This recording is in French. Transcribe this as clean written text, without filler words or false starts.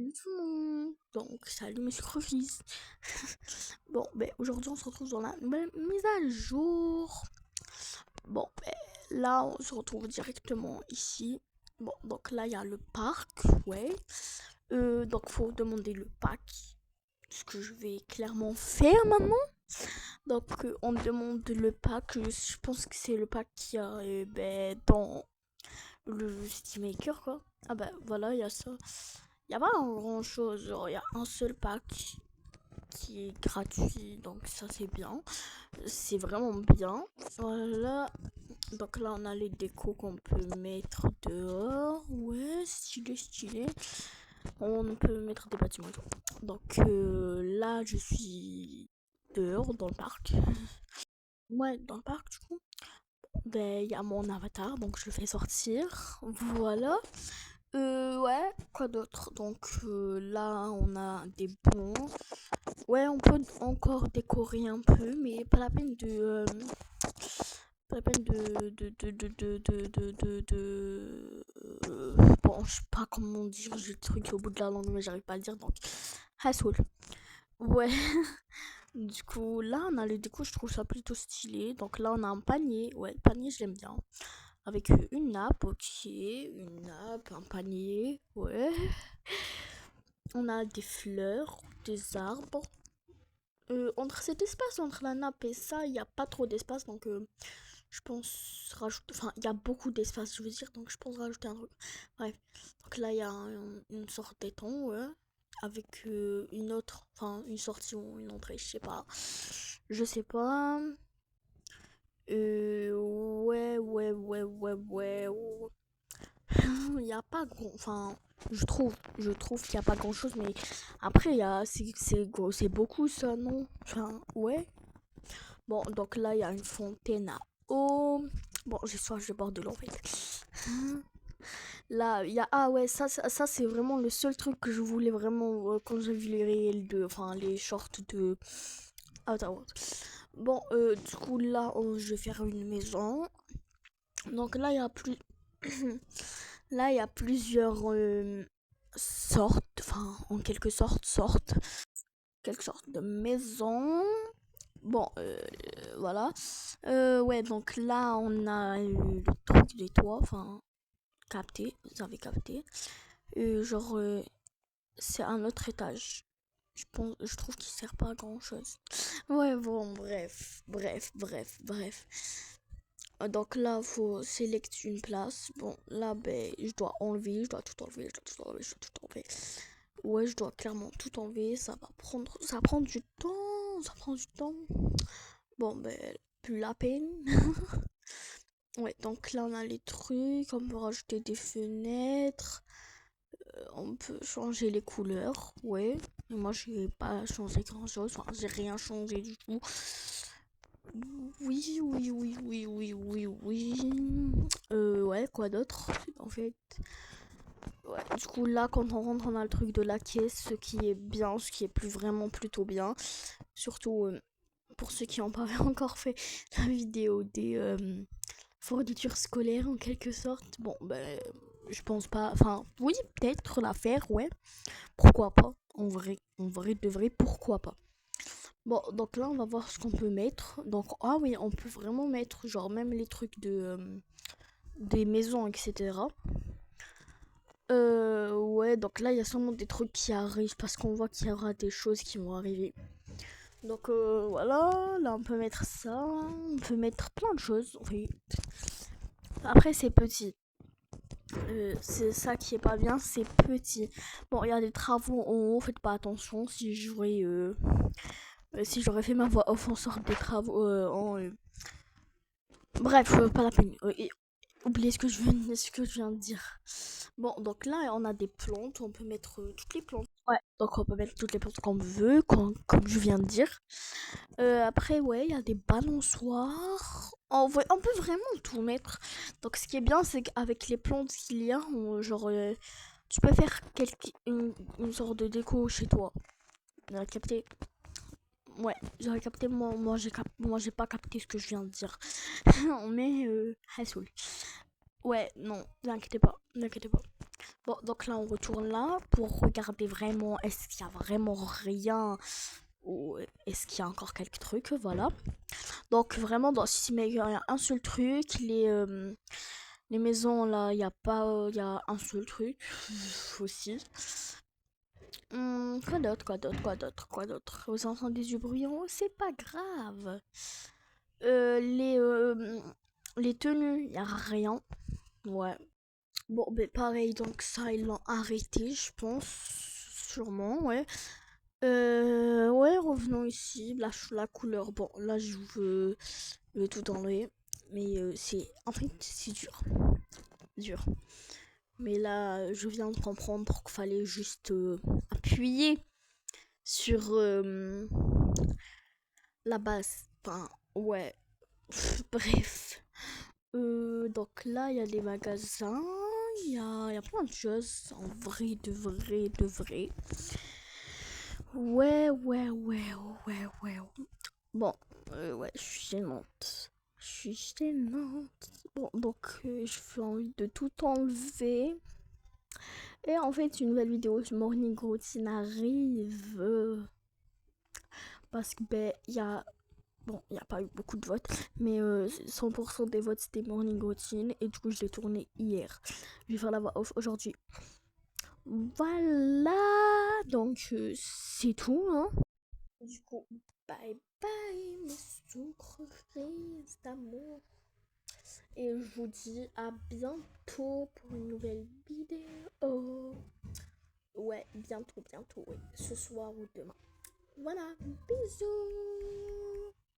Salut tout le monde. Donc, salut mes sucrefices. Bon, aujourd'hui on se retrouve dans la nouvelle mise à jour. Bon, là on se retrouve directement ici. Bon, donc là il y a le parc, ouais. Donc faut demander le pack, ce que je vais clairement faire maintenant. Donc on demande le pack. Je pense que c'est le pack qu'il y a dans le City Maker quoi. Ah bah voilà, il y a ça. Il n'y a pas grand chose, il y a un seul pack qui est gratuit, donc ça c'est bien. C'est vraiment bien. Voilà. Donc là on a les décos qu'on peut mettre dehors. Ouais, stylé, stylé. On peut mettre des bâtiments et tout. Donc là je suis dehors dans le parc. Ouais, dans le parc du coup. Il y a mon avatar, donc je le fais sortir. Voilà. Ouais, quoi d'autre? Donc là, on a des bons. Ouais, on peut encore décorer un peu, mais pas la peine pas la peine bon, je sais pas comment dire, j'ai le truc au bout de la langue, mais j'arrive pas à le dire, donc... Hassle. Ouais. Du coup, là, on a les décos, je trouve ça plutôt stylé. Donc là, on a un panier. Ouais, le panier, je l'aime bien. Avec une nappe, ok. Une nappe, un panier, ouais. On a des fleurs, des arbres. Entre cet espace, entre la nappe et ça, il n'y a pas trop d'espace. Donc, je pense rajouter... Enfin, il y a beaucoup d'espace, je veux dire. Donc, je pense rajouter un truc. Bref. Donc là, il y a une sorte d'étang, ouais. Avec une autre... Enfin, une sortie ou une entrée, je sais pas. Je sais pas. Ouais. Il n'y a pas grand... Enfin, je trouve qu'il n'y a pas grand-chose, mais après, c'est beaucoup ça, non? Enfin, ouais. Bon, donc là, il y a une fontaine à eau. Bon, j'ai soif, je vais boire de l'eau, en fait. Là, il y a... Ah ouais, ça c'est vraiment le seul truc que je voulais vraiment quand j'ai vu les réels de... Enfin, les shorts de... Outer Worlds. Bon, du coup, là, je vais faire une maison. Donc là, il y a plus... Là, il y a plusieurs sortes, enfin, en quelque sorte de maison. Bon, voilà. Ouais, donc là, on a le truc des toits, enfin, capté, vous avez capté. Genre, c'est un autre étage. Je trouve qu'il sert pas à grand chose. Ouais, bon, bref. Donc là, faut sélectionner une place. Bon, là, je dois enlever, je dois tout enlever, je dois tout enlever, je dois tout enlever. Ouais, je dois clairement tout enlever. Ça prend du temps, ça prend du temps. Bon, plus la peine. Ouais, donc là, on a les trucs, on peut rajouter des fenêtres, on peut changer les couleurs, ouais. Et moi, j'ai pas changé grand-chose, enfin, j'ai rien changé du tout. Oui. Ouais, quoi d'autre, en fait. Ouais, du coup, là, quand on rentre, on a le truc de la caisse, ce qui est bien, ce qui est plus vraiment plutôt bien. Surtout pour ceux qui n'ont pas encore fait la vidéo des fournitures scolaires, en quelque sorte. Bon, je pense pas... Enfin, oui, peut-être la faire, ouais. Pourquoi pas? En vrai, de vrai, pourquoi pas? Bon, donc là, on va voir ce qu'on peut mettre. Donc, ah oui, on peut vraiment mettre, genre, même les trucs des maisons, etc. Ouais, donc là, il y a sûrement des trucs qui arrivent parce qu'on voit qu'il y aura des choses qui vont arriver. Donc, voilà, là, on peut mettre ça. On peut mettre plein de choses, en fait. Après, c'est petit. C'est ça qui est pas bien, c'est petit. Bon, il y a des travaux en haut, faites pas attention. Si j'aurais fait ma voix off en sorte des travaux bref, pas la peine. Oubliez ce que je viens de dire. Bon, donc là, on a des plantes. On peut mettre toutes les plantes. Ouais, donc on peut mettre toutes les plantes qu'on veut, comme je viens de dire. Après, ouais, il y a des balançoires. On peut vraiment tout mettre. Donc, ce qui est bien, c'est qu'avec les plantes qu'il y a, genre, tu peux faire une sorte de déco chez toi. Vous avez capté? Ouais, j'avais capté. Moi, j'ai pas capté ce que je viens de dire. Mais, Hassoul. Ouais, non, n'inquiétez pas, n'inquiétez pas. Bon, donc là, on retourne là pour regarder vraiment est-ce qu'il y a vraiment rien ou est-ce qu'il y a encore quelques trucs, voilà. Donc vraiment, dans si mais il y a un seul truc, les maisons là, il y a pas, il y a un seul truc aussi. Quoi d'autre, quoi d'autre, quoi d'autre, quoi d'autre. Vous entendez du bruit en haut, c'est pas grave. Euh, les, euh, les tenues, il y a rien. Ouais. Bon, ben pareil, donc ça, ils l'ont arrêté, je pense. Sûrement, ouais. Ouais, revenons ici. La couleur, bon, là, je veux tout enlever. Mais c'est, en fait, c'est dur. Dur. Mais là, je viens de comprendre qu'il fallait juste appuyer sur la base. Enfin, ouais. Bref. Donc là, il y a des magasins. Il y a plein de choses. En vrai, de vrai, de vrai. Ouais, ouais, ouais, ouais, ouais. Bon, ouais, je suis gênante. Je suis gênante. Bon, donc, j'ai envie de tout enlever. Et en fait, une nouvelle vidéo sur Morning Routine arrive. Parce que, ben, il y a. Bon, il n'y a pas eu beaucoup de votes, mais 100% des votes c'était Morning Routine. Et du coup, je l'ai tourné hier. Je vais faire la voix off aujourd'hui. Voilà, donc c'est tout, hein. Du coup, bye bye, mes sucres frises d'amour. Et je vous dis à bientôt pour une nouvelle vidéo. Ouais, bientôt, bientôt, oui. Ce soir ou demain. Voilà, bisous.